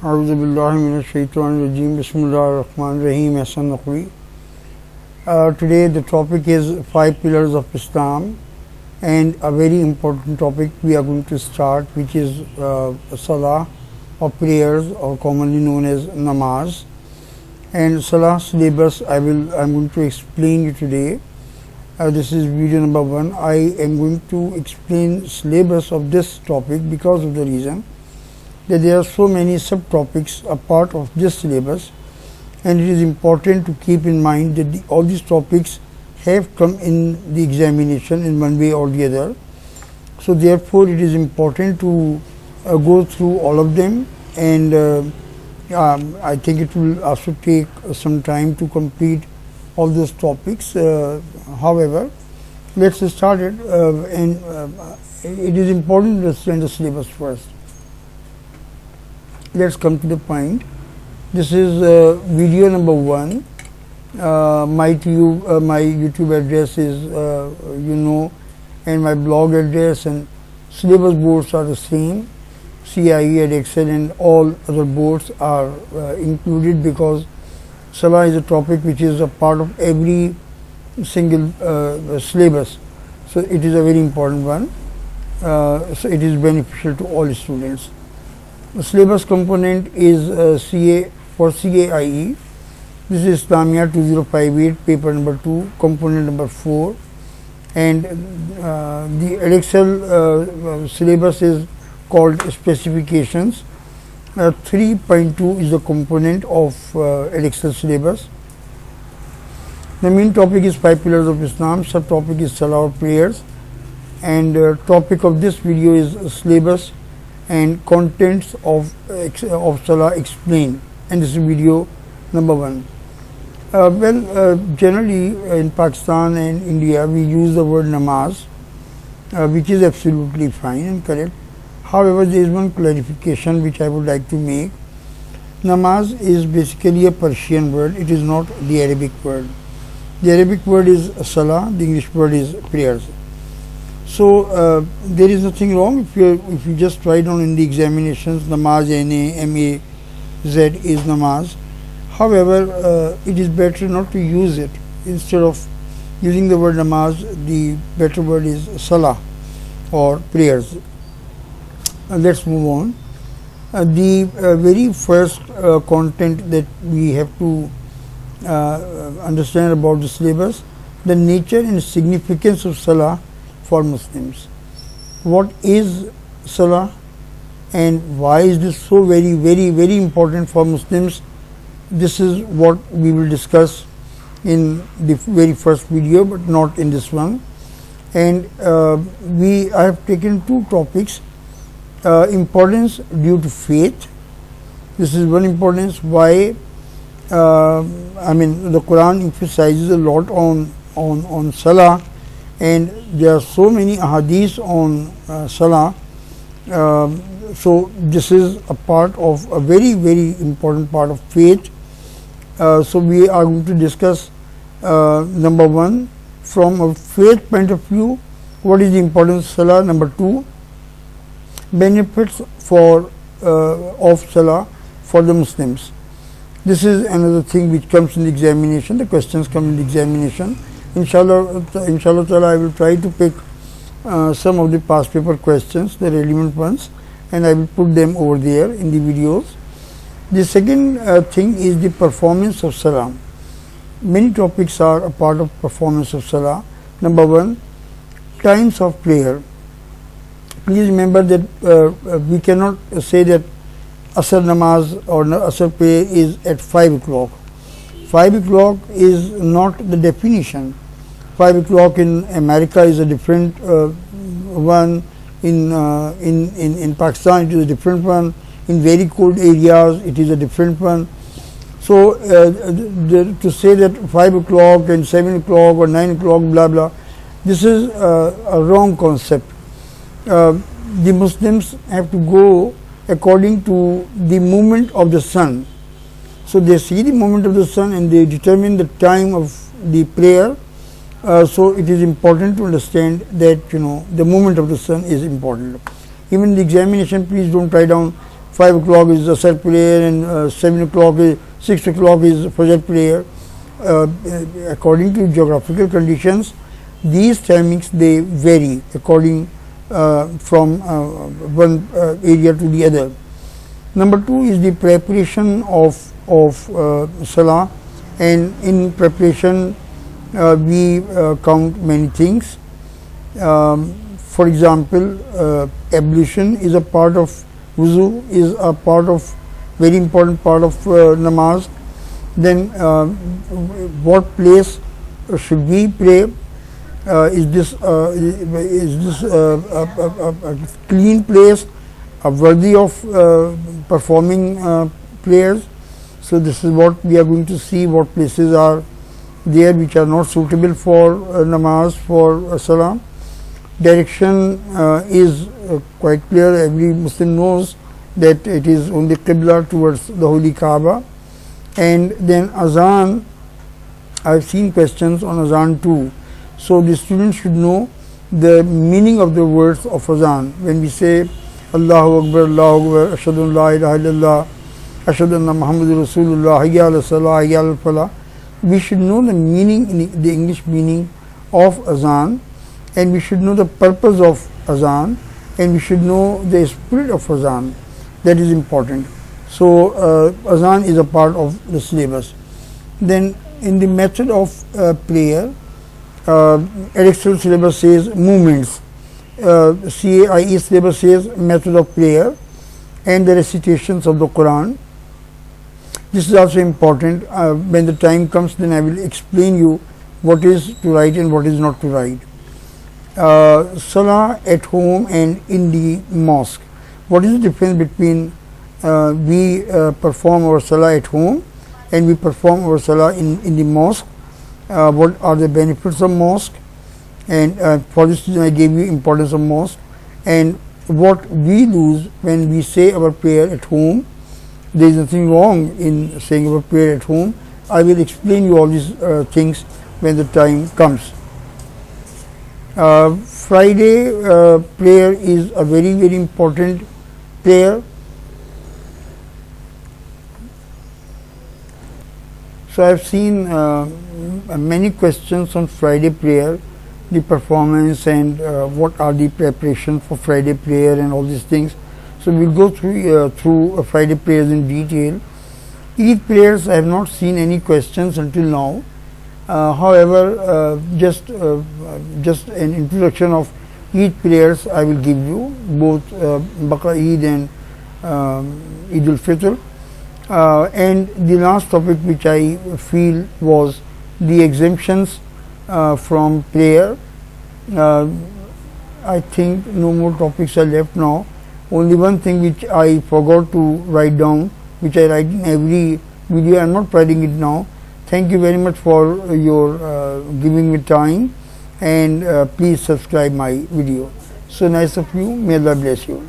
Auzubillahiminash-shaytanir-rajeem. Bismillahir-rahmanir-rahim. Ahsan Naqvi. Today the topic is 5 pillars of Islam, and a very important topic we are going to start, which is Salah or prayers, or commonly known as Namaz. And Salah syllabus I'm going to explain you today. This is video number 1. I am going to explain syllabus of this topic because of the reason that there are so many subtopics a part of this syllabus, and it is important to keep in mind that all these topics have come in the examination in one way or the other. So therefore it is important to go through all of them, and I think it will also take some time to complete all those topics. However, let's start it, and it is important to understand the syllabus first. Let's come to the point. This is video number 1. My YouTube address is and my blog address and syllabus boards are the same. CIE, Edexcel and all other boards are included, because Salah is a topic which is a part of every single syllabus. So it is a very important one. So it is beneficial to all students. The syllabus component is CA for CAIE. This is Islamia 2058, paper number 2, component number 4. And the Edexcel syllabus is called specifications. 3.2 is the component of Edexcel syllabus. The main topic is 5 pillars of Islam. Subtopic is Salah or prayers. And topic of this video is syllabus and contents of Salah explained, and this is video number 1. Generally in Pakistan and India we use the word namaz, which is absolutely fine and correct. However, there is one clarification which I would like to make. Namaz is basically a Persian word, it is not the Arabic word. The Arabic word is Salah, the English word is prayers. So there is nothing wrong if you just write down in the examinations namaz, N-A-M-A-Z is namaz. However, it is better not to use it. Instead of using the word namaz, the better word is salah or prayers. Let's move on. The very first content that we have to understand about the syllabus: the nature and significance of salah for Muslims. What is Salah and why is this so very important for Muslims? This is what we will discuss in the very first video, but not in this one. And I have taken 2 topics. Importance due to faith. This is one importance. Why? The Quran emphasizes a lot on Salah, and there are so many ahadith on Salah. So this is a part of a very important part of faith. So we are going to discuss number 1 from a faith point of view, what is the importance of Salah. Number 2, benefits of Salah for the Muslims. This is another thing which comes in the examination. The questions come in the examination. Inshallah ta'ala, I will try to pick some of the past paper questions, the relevant ones, and I will put them over there in the videos. The second thing is the performance of Salah. Many topics are a part of performance of Salah. Number 1, times of prayer. Please remember that we cannot say that Asr namaz or Asr prayer is at 5 o'clock. 5 o'clock is not the definition. 5 o'clock in America is a different one. In Pakistan it is a different one. In very cold areas it is a different one. So to say that 5 o'clock and 7 o'clock or 9 o'clock blah blah, this is a wrong concept. The Muslims have to go according to the movement of the sun. So they see the movement of the sun and they determine the time of the prayer. So it is important to understand that the movement of the sun is important. Even the examination, please don't write down 5 o'clock is Asr prayer, and 7 o'clock is 6 o'clock is Fajr prayer. According to geographical conditions, these timings they vary according from one area to the other. Number 2 is the preparation of Salah, and in preparation we count many things. For example, ablution is a part of wuzu, is a part of very important part of namaz. Then what place should we pray? Is this a clean place, worthy of performing prayers? So this is what we are going to see, what places are there which are not suitable for namaz, for salah. Direction is quite clear. Every Muslim knows that it is on the Qibla towards the Holy Kaaba. And then Azan, I have seen questions on Azan too. So the student should know the meaning of the words of Azan. When we say Allahu Akbar, Allahu Akbar, Ashhadu an la ilaha illallah, Ashhadu anna Muhammadur Rasulullah, Hayya ala Salah, Hayya ala Falah, we should know the meaning, the English meaning of Azan, and we should know the purpose of Azan, and we should know the spirit of Azan. That is important. So Azan is a part of the syllabus. Then in the method of prayer, Edexcel syllabus says movements, CAIE syllabus says method of prayer, and the recitations of the Quran. This is also important. When the time comes, then I will explain you what is to write and what is not to write. Salah at home and in the mosque. What is the difference between we perform our salah at home and we perform our salah in the mosque? What are the benefits of mosque? And for this reason I gave you importance of mosque, and what we lose when we say our prayer at home. There is nothing wrong in saying our prayer at home. I will explain you all these things when the time comes. Friday prayer is a very, very important prayer. So I have seen many questions on Friday prayer, the performance, and what are the preparations for Friday prayer and all these things. So we will go through Friday prayers in detail. Eid prayers, I have not seen any questions until now. However, just an introduction of Eid prayers I will give you, both Baqra Eid and Eid al-Fitr. And the last topic which I feel was the exemptions from prayer. I think no more topics are left now. Only one thing which I forgot to write down, which I write in every video. I am not writing it now. Thank you very much for your giving me time, and please subscribe my video. So nice of you. May Allah bless you.